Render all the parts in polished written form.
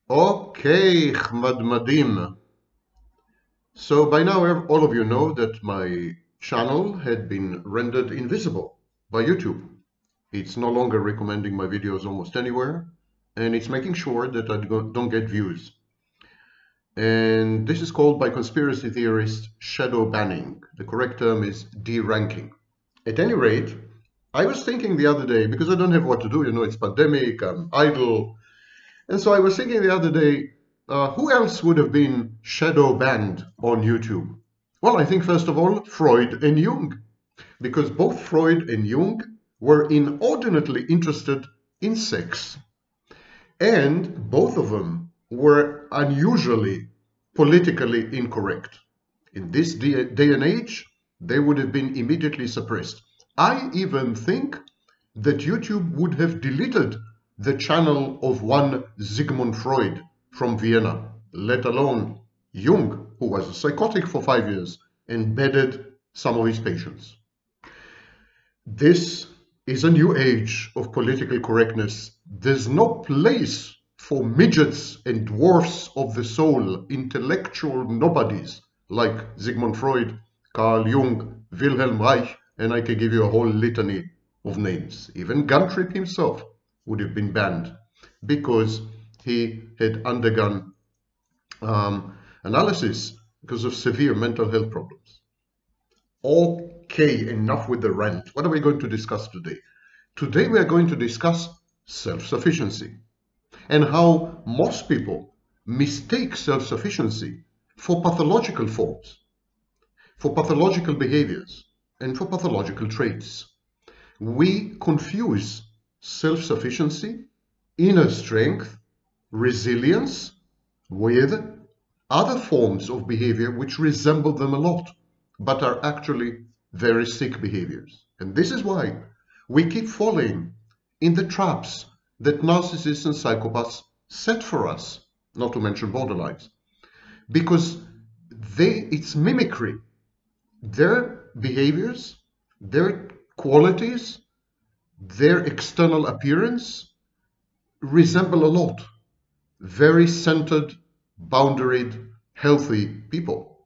Okay, Madmadim. So by now, all of you know that my channel had been rendered invisible by YouTube. It's no longer recommending my videos almost anywhere, and it's making sure that I don't get views. And this is called by conspiracy theorists shadow banning. The correct term is deranking. At any rate, I was thinking the other day, because I don't have what to do, it's pandemic, I'm idle. And so I was thinking the other day, who else would have been shadow banned on YouTube? Well, I think first of all, Freud and Jung, because both Freud and Jung were inordinately interested in sex, and both of them were unusually politically incorrect. In this day and age, they would have been immediately suppressed. I even think that YouTube would have deleted the channel of one Sigmund Freud from Vienna, let alone Jung, who was a psychotic for 5 years and bedded some of his patients. This is a new age of political correctness. There's no place for midgets and dwarfs of the soul, intellectual nobodies like Sigmund Freud, Carl Jung, Wilhelm Reich, and I can give you a whole litany of names. Even Guntrip himself would have been banned because he had undergone analysis because of severe mental health problems. Okay, enough with the rant. What are we going to discuss today? Today we are going to discuss self-sufficiency and how most people mistake self-sufficiency for pathological forms, for pathological behaviors, and for pathological traits. We confuse self-sufficiency, inner strength, resilience with other forms of behavior which resemble them a lot, but are actually very sick behaviors. And this is why we keep falling in the traps that narcissists and psychopaths set for us, not to mention borderlines, because it's mimicry. Their behaviors, their qualities, their external appearance resemble a lot very centered, boundaried, healthy people.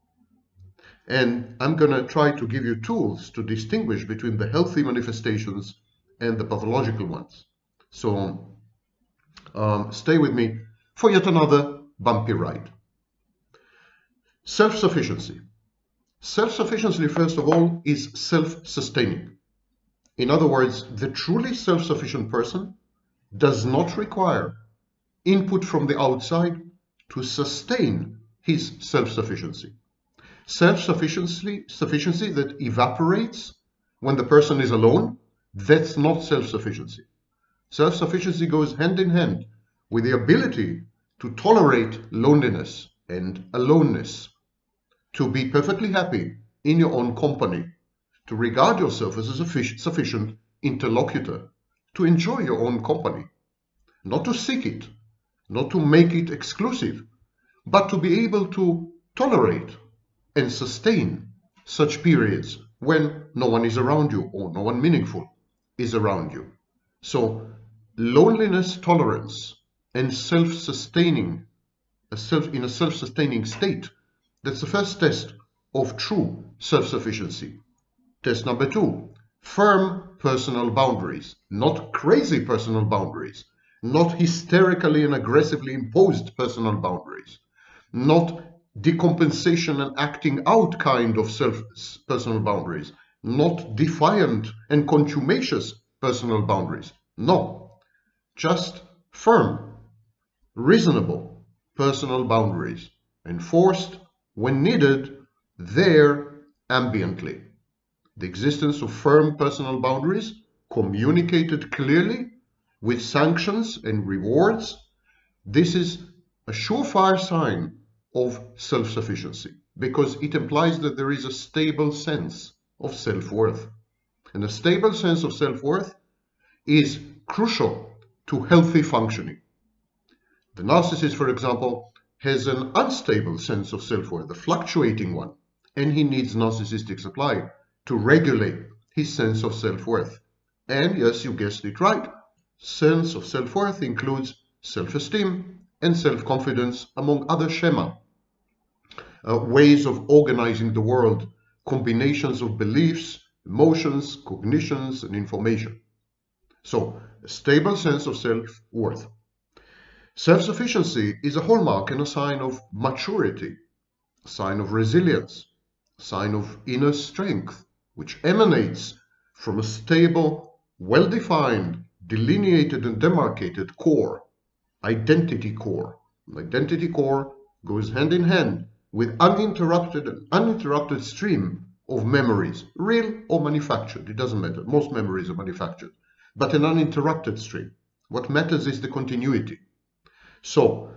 And I'm going to try to give you tools to distinguish between the healthy manifestations and the pathological ones. So stay with me for yet another bumpy ride. Self-sufficiency. Self-sufficiency, first of all, is self-sustaining. In other words, the truly self-sufficient person does not require input from the outside to sustain his self-sufficiency. Self-sufficiency that evaporates when the person is alone, that's not self-sufficiency. Self-sufficiency goes hand in hand with the ability to tolerate loneliness and aloneness, to be perfectly happy in your own company, to regard yourself as a sufficient interlocutor, to enjoy your own company, not to seek it, not to make it exclusive, but to be able to tolerate and sustain such periods when no one is around you or no one meaningful is around you. So loneliness tolerance and self-sustaining, in a self-sustaining state, that's the first test of true self-sufficiency. Test number 2, firm personal boundaries, not crazy personal boundaries, not hysterically and aggressively imposed personal boundaries, not decompensation and acting out kind of personal boundaries, not defiant and contumacious personal boundaries. No, just firm, reasonable personal boundaries, enforced when needed, there ambiently. The existence of firm personal boundaries, communicated clearly with sanctions and rewards, this is a surefire sign of self-sufficiency because it implies that there is a stable sense of self-worth. And a stable sense of self-worth is crucial to healthy functioning. The narcissist, for example, has an unstable sense of self-worth, a fluctuating one, and he needs narcissistic supply to regulate his sense of self-worth. And yes, you guessed it right, sense of self-worth includes self-esteem and self-confidence, among other schema, ways of organizing the world, combinations of beliefs, emotions, cognitions, and information. So, a stable sense of self-worth. Self-sufficiency is a hallmark and a sign of maturity, a sign of resilience, a sign of inner strength, which emanates from a stable, well-defined, delineated and demarcated core, identity core. An identity core goes hand in hand with uninterrupted stream of memories, real or manufactured, it doesn't matter. Most memories are manufactured, but an uninterrupted stream. What matters is the continuity. So,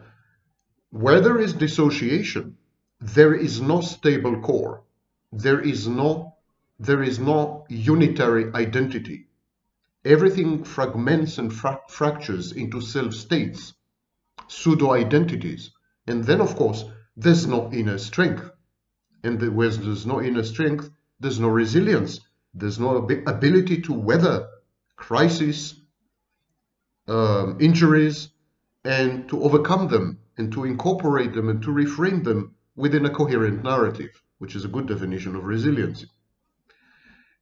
where there is dissociation, there is no stable core. There is no unitary identity. Everything fragments and fractures into self-states, pseudo-identities. And then, of course, there's no inner strength. And where there's no inner strength, there's no resilience. There's no ability to weather crises, injuries, and to overcome them, and to incorporate them, and to reframe them within a coherent narrative, which is a good definition of resiliency.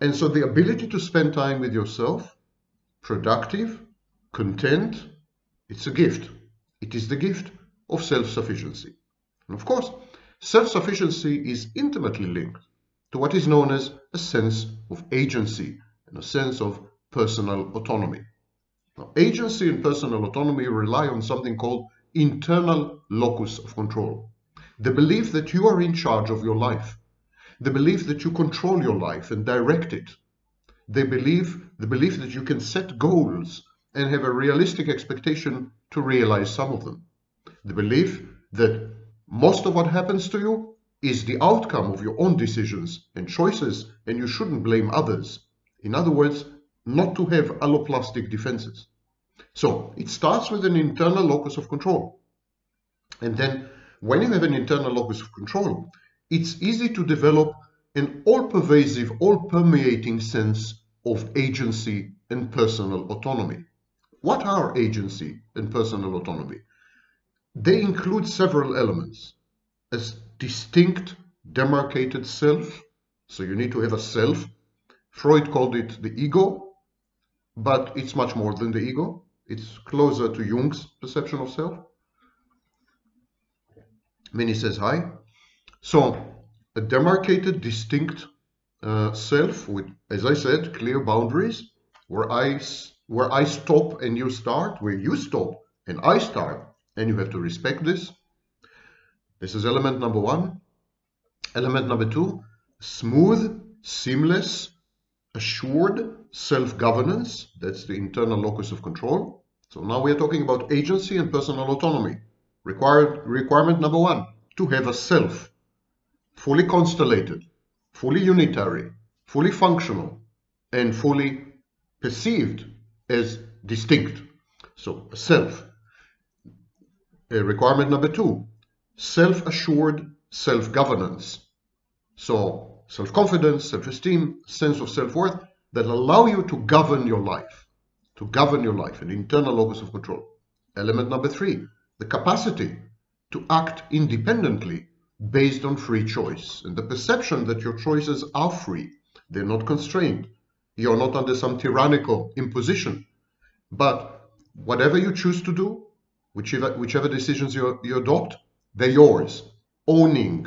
And so the ability to spend time with yourself, productive, content, it's a gift. It is the gift of self-sufficiency. And of course, self-sufficiency is intimately linked to what is known as a sense of agency and a sense of personal autonomy. Now, agency and personal autonomy rely on something called internal locus of control. The belief that you are in charge of your life. The belief that you control your life and direct it. The belief that you can set goals and have a realistic expectation to realize some of them. The belief that most of what happens to you is the outcome of your own decisions and choices, and you shouldn't blame others. In other words, not to have alloplastic defenses. So it starts with an internal locus of control. And then when you have an internal locus of control, it's easy to develop an all-pervasive, all-permeating sense of agency and personal autonomy. What are agency and personal autonomy? They include several elements. A distinct, demarcated self. So you need to have a self. Freud called it the ego, but it's much more than the ego. It's closer to Jung's perception of self. Minnie says hi. So a demarcated, distinct self with, as I said, clear boundaries, where I stop and you start, where you stop and I start, and you have to respect this. This is element number one. Element number two, smooth, seamless, assured self-governance. That's the internal locus of control. So now we are talking about agency and personal autonomy. Requirement number one, to have a self, fully constellated, fully unitary, fully functional, and fully perceived as distinct. So a self. Requirement number two, self-assured self-governance. So self-confidence, self-esteem, sense of self-worth that allow you to govern your life, an internal locus of control. Element number three, the capacity to act independently based on free choice and the perception that your choices are free. They're not constrained. You're not under some tyrannical imposition. But whatever you choose to do, whichever decisions you adopt, they're yours. Owning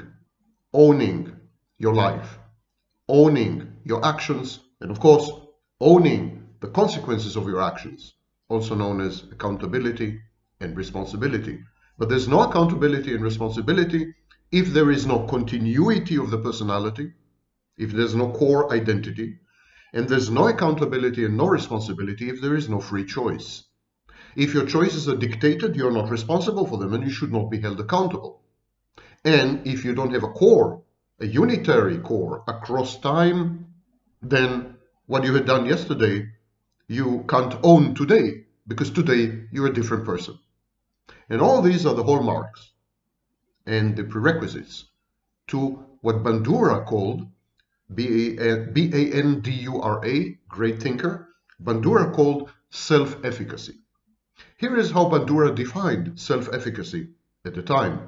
your life, owning your actions, and of course, owning the consequences of your actions, also known as accountability and responsibility. But there's no accountability and responsibility if there is no continuity of the personality, if there's no core identity, and there's no accountability and no responsibility if there is no free choice. If your choices are dictated, you're not responsible for them and you should not be held accountable. And if you don't have a core, a unitary core across time, then what you had done yesterday, you can't own today, because today you're a different person. And all these are the hallmarks and the prerequisites to what Bandura called, B-A-N-D-U-R-A, great thinker, Bandura called self-efficacy. Here is how Bandura defined self-efficacy at the time.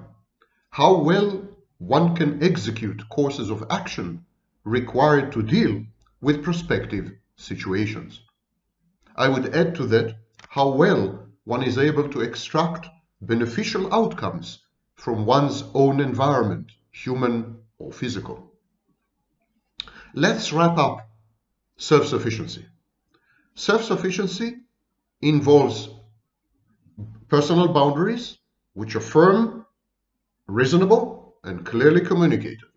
How well one can execute courses of action required to deal with prospective situations. I would add to that how well one is able to extract beneficial outcomes from one's own environment, human or physical. Let's wrap up self-sufficiency. Self-sufficiency involves personal boundaries which are firm, reasonable, and clearly communicated.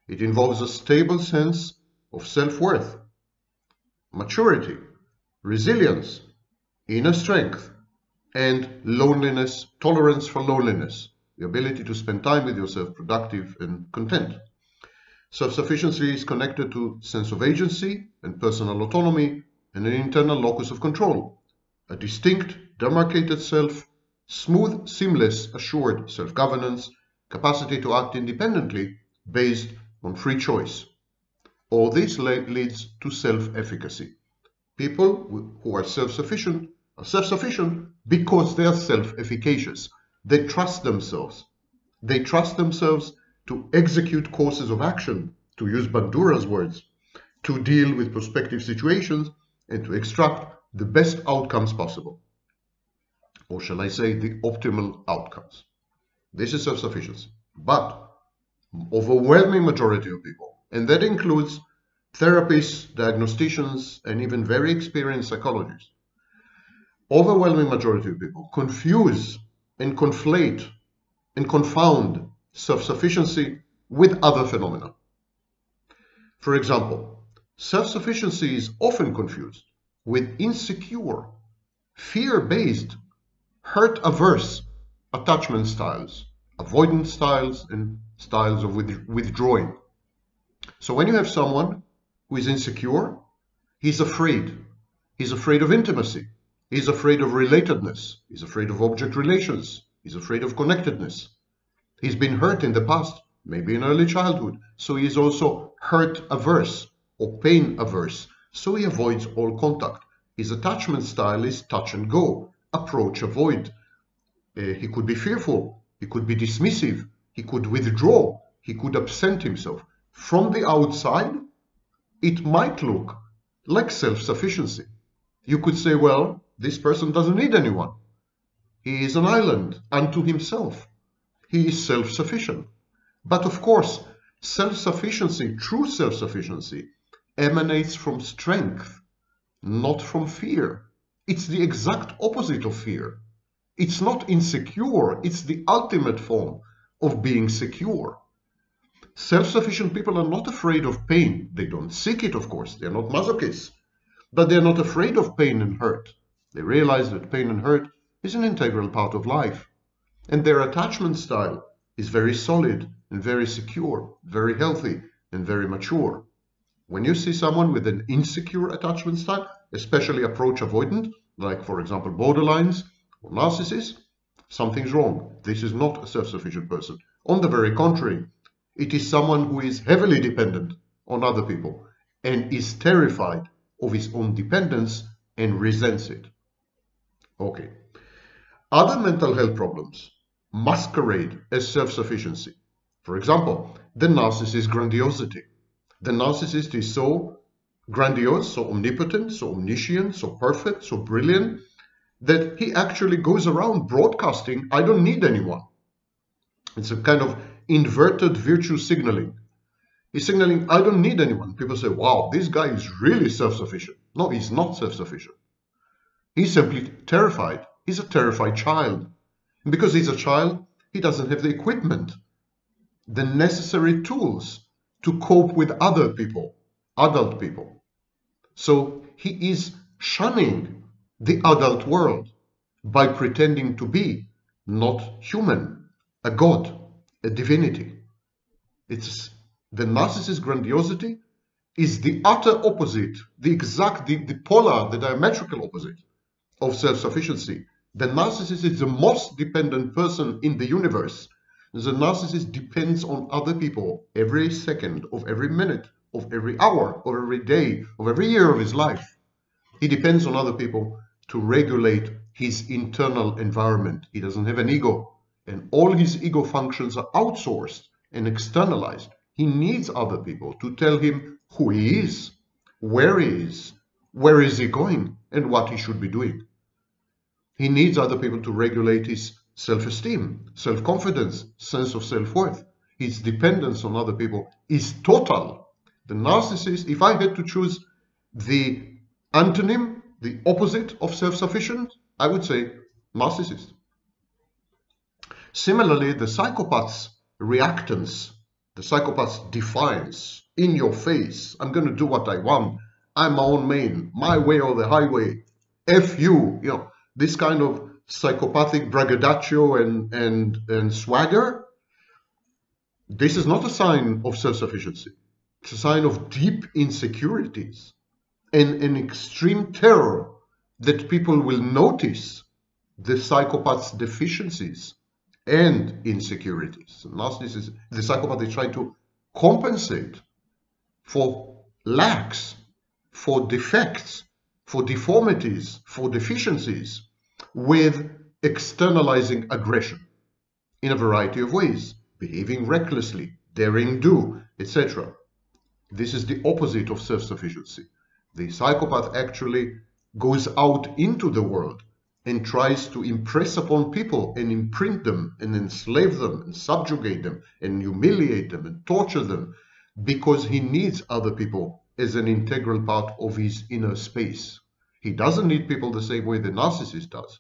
It involves a stable sense of self-worth, maturity, resilience, inner strength, and loneliness, tolerance for loneliness, the ability to spend time with yourself, productive and content. Self-sufficiency is connected to sense of agency and personal autonomy and an internal locus of control, a distinct, demarcated self, smooth, seamless, assured self-governance, capacity to act independently based on free choice. All this leads to self-efficacy. People who are self-sufficient because they are self-efficacious. They trust themselves. They trust themselves to execute courses of action, to use Bandura's words, to deal with prospective situations and to extract the best outcomes possible. Or shall I say the optimal outcomes. This is self-sufficiency. But overwhelming majority of people, and that includes therapists, diagnosticians, and even very experienced psychologists, overwhelming majority of people confuse and conflate and confound self-sufficiency with other phenomena. For example, self-sufficiency is often confused with insecure, fear-based, hurt-averse attachment styles, avoidance styles, and styles of withdrawing. So when you have someone who is insecure, he's afraid. He's afraid of intimacy. He's afraid of relatedness. He's afraid of object relations. He's afraid of connectedness. He's been hurt in the past, maybe in early childhood. So he is also hurt-averse or pain-averse. So he avoids all contact. His attachment style is touch and go, approach, avoid. He could be fearful. He could be dismissive. He could withdraw. He could absent himself. From the outside, it might look like self-sufficiency. You could say, well, this person doesn't need anyone. He is an island unto himself. He is self-sufficient. But of course, self-sufficiency, true self-sufficiency, emanates from strength, not from fear. It's the exact opposite of fear. It's not insecure. It's the ultimate form of being secure. Self-sufficient people are not afraid of pain. They don't seek it, of course. They're not masochists. But they're not afraid of pain and hurt. They realize that pain and hurt is an integral part of life. And their attachment style is very solid and very secure, very healthy and very mature. When you see someone with an insecure attachment style, especially approach avoidant, like for example borderlines or narcissists, something's wrong. This is not a self-sufficient person. On the very contrary, it is someone who is heavily dependent on other people and is terrified of his own dependence and resents it. Okay. Other mental health problems masquerade as self-sufficiency. For example, the narcissist grandiosity. The narcissist is so grandiose, so omnipotent, so omniscient, so perfect, so brilliant, that he actually goes around broadcasting, I don't need anyone. It's a kind of inverted virtue signaling. He's signaling, I don't need anyone. People say, wow, this guy is really self-sufficient. No, he's not self-sufficient. He's simply terrified. He's a terrified child. And because he's a child, he doesn't have the equipment, the necessary tools to cope with other people, adult people. So he is shunning the adult world by pretending to be not human, a god, a divinity. It's the narcissist grandiosity is the utter opposite, the polar, the diametrical opposite of self-sufficiency. The narcissist is the most dependent person in the universe. The narcissist depends on other people every second of every minute, of every hour, of every day, of every year of his life. He depends on other people to regulate his internal environment. He doesn't have an ego, and all his ego functions are outsourced and externalized. He needs other people to tell him who he is, where is he going, and what he should be doing. He needs other people to regulate his self-esteem, self-confidence, sense of self-worth. His dependence on other people is total. The narcissist, if I had to choose the antonym, the opposite of self-sufficient, I would say narcissist. Similarly, the psychopath's reactance, the psychopath's defiance, in your face, I'm going to do what I want, I'm my own man, my way or the highway, F you, this kind of psychopathic braggadocio and swagger, this is not a sign of self-sufficiency. It's a sign of deep insecurities and an extreme terror that people will notice the psychopath's deficiencies and insecurities. The psychopath is trying to compensate for lacks, for defects, for deformities, for deficiencies, with externalizing aggression in a variety of ways, behaving recklessly, daring do, etc. This is the opposite of self-sufficiency. The psychopath actually goes out into the world and tries to impress upon people and imprint them and enslave them and subjugate them and humiliate them and torture them, because he needs other people as an integral part of his inner space. He doesn't need people the same way the narcissist does.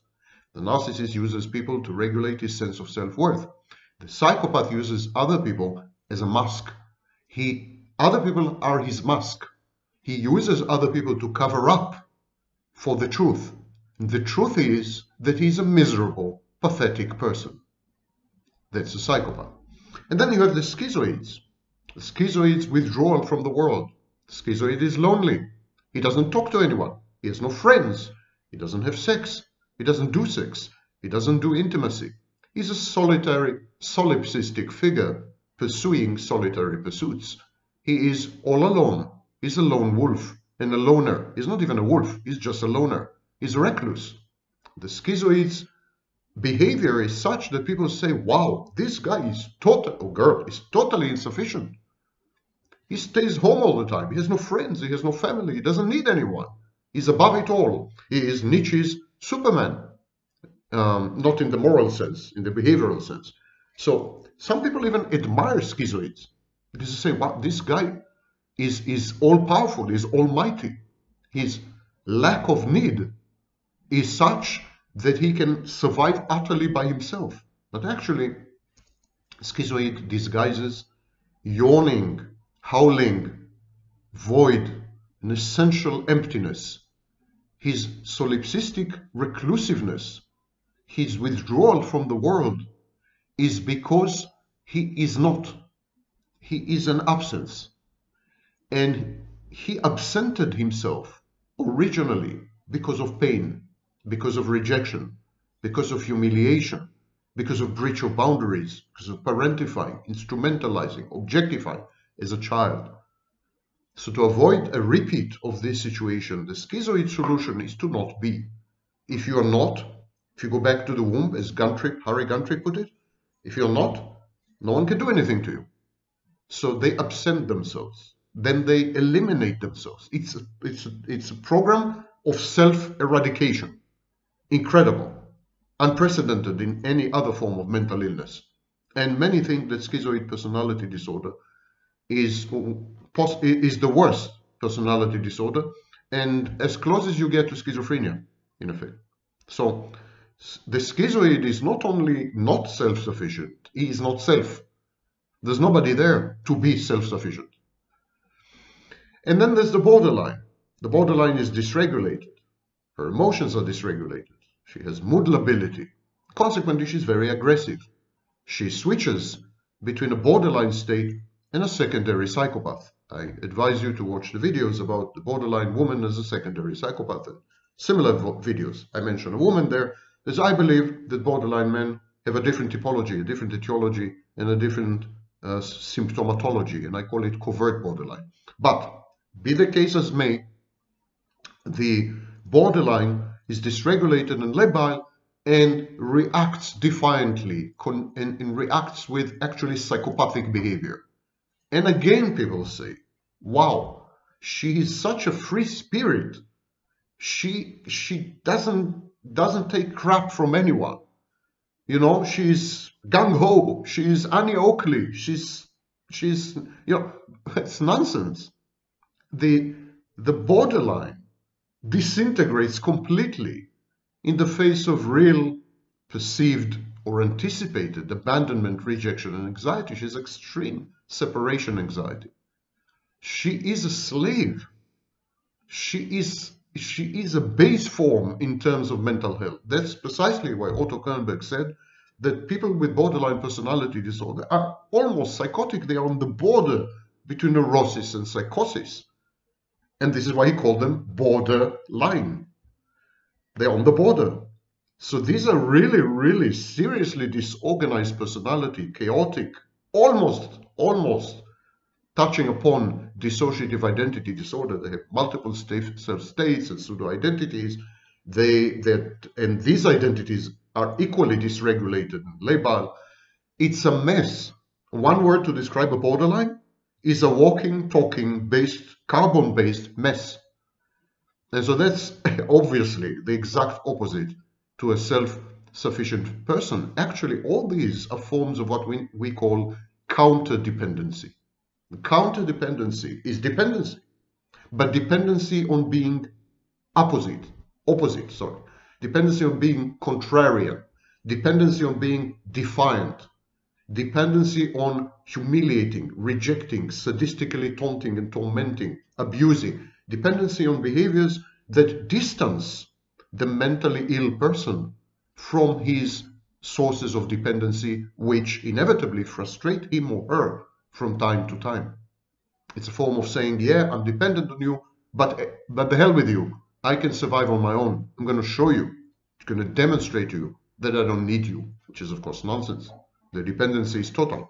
The narcissist uses people to regulate his sense of self-worth. The psychopath uses other people as a mask. Other people are his mask. He uses other people to cover up for the truth. And the truth is that he's a miserable, pathetic person. That's a psychopath. And then you have the schizoids. The schizoid's withdrawal from the world. The schizoid is lonely. He doesn't talk to anyone. He has no friends. He doesn't have sex. He doesn't do sex. He doesn't do intimacy. He's a solitary, solipsistic figure pursuing solitary pursuits. He is all alone. He's a lone wolf and a loner. He's not even a wolf. He's just a loner. He's a recluse. The schizoid's behavior is such that people say, wow, this guy is totally insufficient. He stays home all the time. He has no friends. He has no family. He doesn't need anyone. He's above it all. He is Nietzsche's Superman. Not in the moral sense, in the behavioral sense. So some people even admire schizoids because they say, wow, this guy is all-powerful, is almighty. His lack of need is such that he can survive utterly by himself. But actually, schizoid disguises yawning, howling, void, an essential emptiness. His solipsistic reclusiveness, his withdrawal from the world, is because he is not. He is an absence. And he absented himself originally because of pain, because of rejection, because of humiliation, because of breach of boundaries, because of parentifying, instrumentalizing, objectifying as a child. So to avoid a repeat of this situation, the schizoid solution is to not be. If you are not, if you go back to the womb, as Harry Guntrick put it, if you're not, no one can do anything to you. So they absent themselves. Then they eliminate themselves. It's a program of self-eradication. Incredible. Unprecedented in any other form of mental illness. And many think that schizoid personality disorder is the worst personality disorder, and as close as you get to schizophrenia, in effect. So the schizoid is not only not self-sufficient, he is not self. There's nobody there to be self-sufficient. And then there's the borderline. The borderline is dysregulated. Her emotions are dysregulated. She has mood lability. Consequently, she's very aggressive. She switches between a borderline state and a secondary psychopath. I advise you to watch the videos about the borderline woman as a secondary psychopath. Similar videos. I mentioned a woman there, because I believe that borderline men have a different typology, a different etiology, and a different symptomatology, and I call it covert borderline. But be the case as may, the borderline is dysregulated and labile, and reacts defiantly, and reacts with actually psychopathic behavior. And again, people say, wow, she is such a free spirit. She doesn't take crap from anyone. You know, she's gung-ho, she's Annie Oakley, she's you know, it's nonsense. The borderline disintegrates completely in the face of real, perceived, or anticipated abandonment, rejection, and anxiety. She's extreme separation anxiety. She is a slave. She is a base form in terms of mental health. That's precisely why Otto Kernberg said that people with borderline personality disorder are almost psychotic. They are on the border between neurosis and psychosis. And this is why he called them borderline. They're on the border. So these are really, really seriously disorganized personality, chaotic, almost touching upon dissociative identity disorder. They have multiple self-states and pseudo-identities. And these identities are equally dysregulated and labile. It's a mess. One word to describe a borderline is a walking, talking, carbon-based mess. And so that's obviously the exact opposite to a self-sufficient person. Actually, all these are forms of what we call counterdependency. Counterdependency is dependency, but dependency on being opposite, dependency on being contrarian, dependency on being defiant, dependency on humiliating, rejecting, sadistically taunting and tormenting, abusing, dependency on behaviors that distance the mentally ill person from his sources of dependency, which inevitably frustrate him or her from time to time. It's a form of saying, yeah, I'm dependent on you, but the hell with you. I can survive on my own. I'm going to show you. I'm going to demonstrate to you that I don't need you, which is, of course, nonsense. The dependency is total.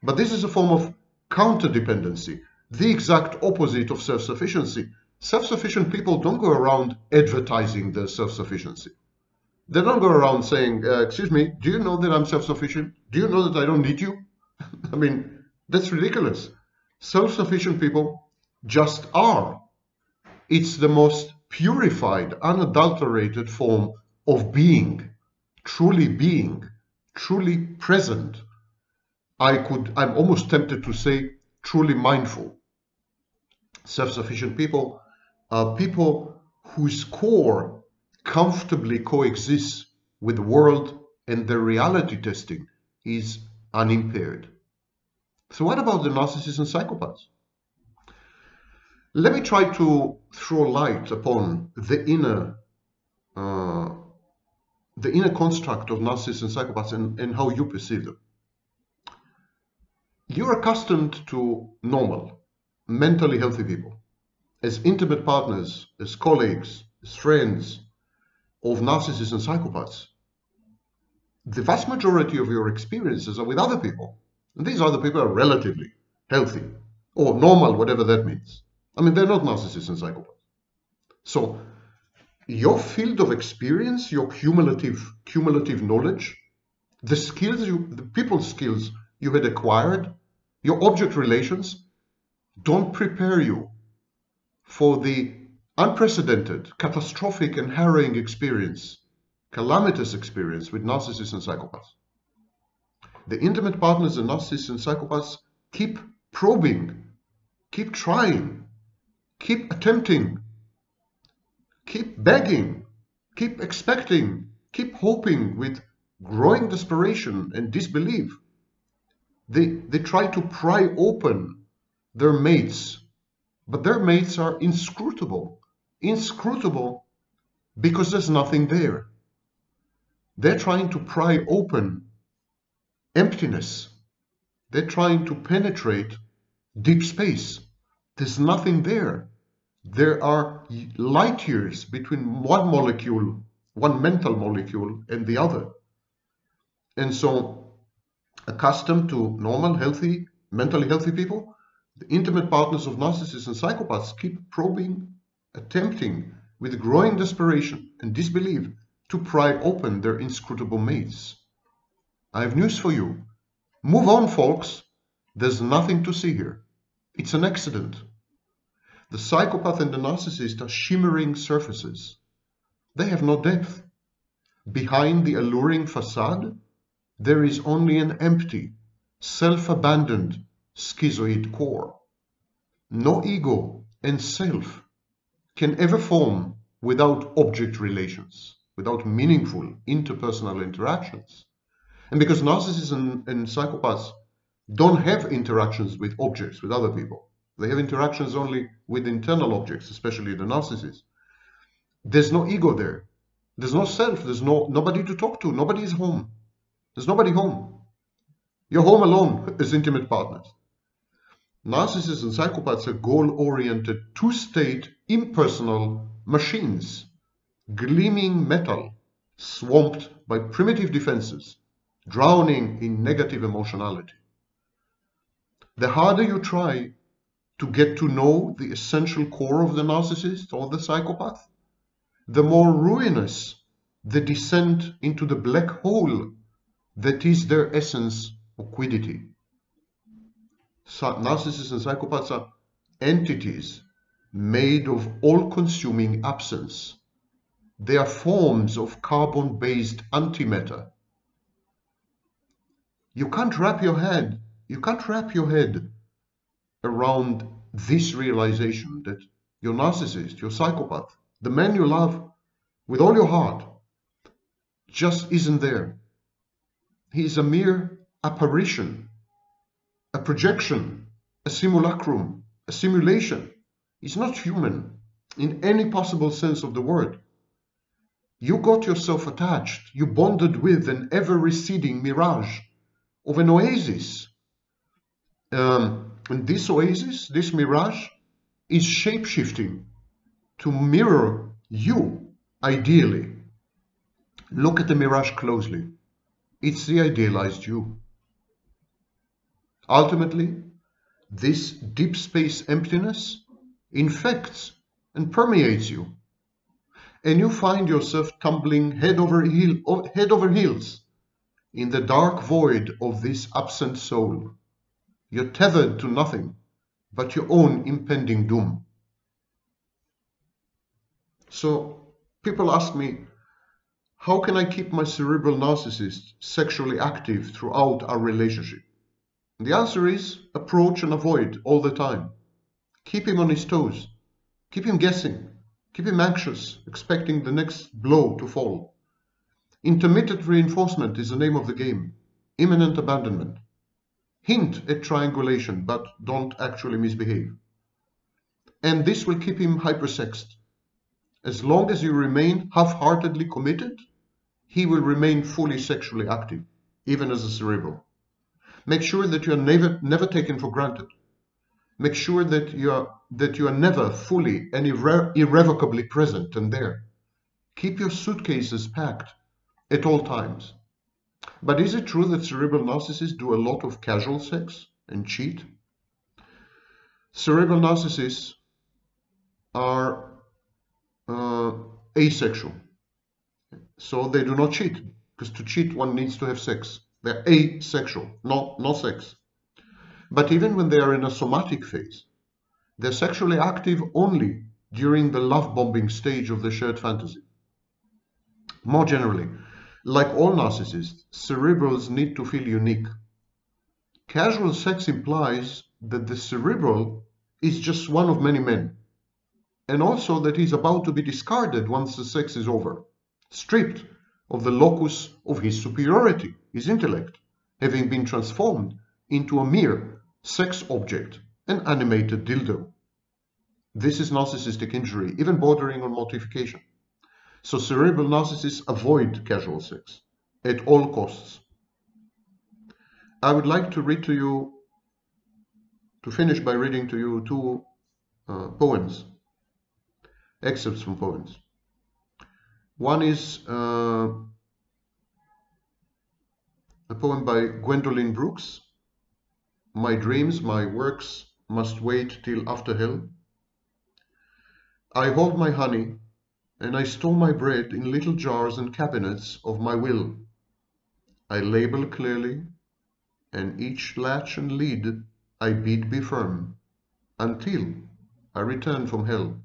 But this is a form of counterdependency, the exact opposite of self-sufficiency. Self-sufficient people don't go around advertising their self-sufficiency. They don't go around saying, excuse me, do you know that I'm self-sufficient? Do you know that I don't need you? I mean, that's ridiculous. Self-sufficient people just are. It's the most purified, unadulterated form of being, truly present. I'm almost tempted to say truly mindful. Self-sufficient people are people whose core comfortably coexists with the world, and their reality testing is unimpaired. So what about the narcissists and psychopaths? Let me try to throw light upon the inner construct of narcissists and psychopaths and how you perceive them. You're accustomed to normal, mentally healthy people as intimate partners, as colleagues, as friends of narcissists and psychopaths. The vast majority of your experiences are with other people. And these other people are relatively healthy or normal, whatever that means. I mean, they're not narcissists and psychopaths. So your field of experience, your cumulative knowledge, the people skills you had acquired, your object relations, don't prepare you for the unprecedented, catastrophic, and harrowing experience, calamitous experience with narcissists and psychopaths. The intimate partners and narcissists and psychopaths keep probing, keep trying, keep attempting, keep begging, keep expecting, keep hoping with growing desperation and disbelief. They try to pry open their mates, but their mates are inscrutable because there's nothing there. They're trying to pry open emptiness. They're trying to penetrate deep space. There's nothing there. There are light years between one mental molecule, and the other. And so, accustomed to normal, healthy, mentally healthy people, the intimate partners of narcissists and psychopaths keep probing, attempting with growing desperation and disbelief to pry open their inscrutable maze. I have news for you. Move on, folks. There's nothing to see here. It's an accident. The psychopath and the narcissist are shimmering surfaces. They have no depth. Behind the alluring facade, there is only an empty, self-abandoned, schizoid core. No ego and self can ever form without object relations, without meaningful interpersonal interactions. And because narcissists and psychopaths don't have interactions with objects, with other people, they have interactions only with internal objects, especially the narcissist. There's no ego there. There's no self. There's nobody to talk to. Nobody is home. There's nobody home. You're home alone as intimate partners. Narcissists and psychopaths are goal-oriented, two-state, impersonal machines, gleaming metal, swamped by primitive defenses, drowning in negative emotionality. The harder you try to get to know the essential core of the narcissist or the psychopath, the more ruinous the descent into the black hole that is their essence or quiddity. Narcissists and psychopaths are entities made of all-consuming absence. They are forms of carbon-based antimatter. You can't wrap your head around this realization that your narcissist, your psychopath, the man you love with all your heart, just isn't there. He is a mere apparition, a projection, a simulacrum, a simulation. He's not human in any possible sense of the word. You got yourself attached, you bonded with an ever-receding mirage of an oasis. And this oasis, this mirage, is shape-shifting to mirror you, ideally. Look at the mirage closely. It's the idealized you. Ultimately, this deep space emptiness infects and permeates you, and you find yourself tumbling head over heels in the dark void of this absent soul. You're tethered to nothing but your own impending doom. So people ask me, how can I keep my cerebral narcissist sexually active throughout our relationship? And the answer is approach and avoid all the time. Keep him on his toes. Keep him guessing. Keep him anxious, expecting the next blow to fall. Intermittent reinforcement is the name of the game. Imminent abandonment. Hint at triangulation, but don't actually misbehave. And this will keep him hypersexed. As long as you remain half-heartedly committed, he will remain fully sexually active, even as a cerebral. Make sure that you are never taken for granted. Make sure that you are never fully and irrevocably present and there. Keep your suitcases packed at all times. But is it true that cerebral narcissists do a lot of casual sex and cheat? Cerebral narcissists are asexual. So they do not cheat, because to cheat one needs to have sex. They're asexual, no sex. But even when they are in a somatic phase, they're sexually active only during the love-bombing stage of the shared fantasy. More generally, like all narcissists, cerebrals need to feel unique. Casual sex implies that the cerebral is just one of many men, and also that he's about to be discarded once the sex is over, stripped of the locus of his superiority, his intellect, having been transformed into a mere sex object, an animated dildo. This is narcissistic injury, even bordering on mortification. So cerebral narcissists avoid casual sex at all costs. I would like to read to you, to finish by reading to you two poems, excerpts from poems. One is a poem by Gwendolyn Brooks, My dreams, my works must wait till after hell. I hold my honey and I store my bread in little jars and cabinets of my will. I label clearly, and each latch and lid I bid be firm, until I return from hell.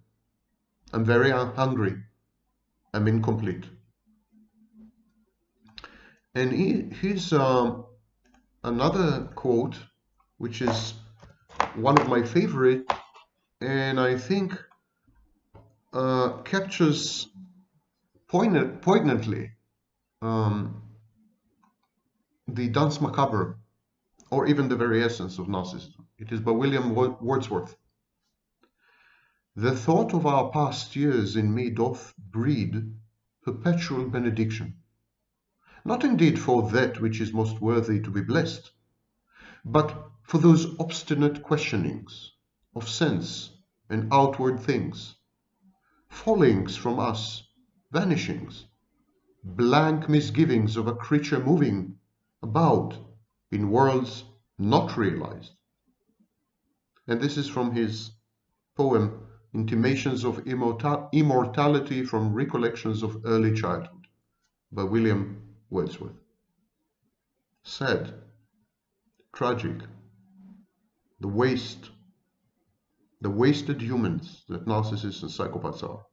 I'm very hungry. I'm incomplete. And here's another quote, which is one of my favorite, and I think captures poignantly the danse macabre, or even the very essence of narcissism. It is by William Wordsworth. The thought of our past years in me doth breed perpetual benediction, not indeed for that which is most worthy to be blessed, but for those obstinate questionings of sense and outward things, fallings from us, vanishings, blank misgivings of a creature moving about in worlds not realized. And this is from his poem, Intimations of Immortality from Recollections of Early Childhood, by William Wordsworth. Sad, tragic, the wasted humans that narcissists and psychopaths are.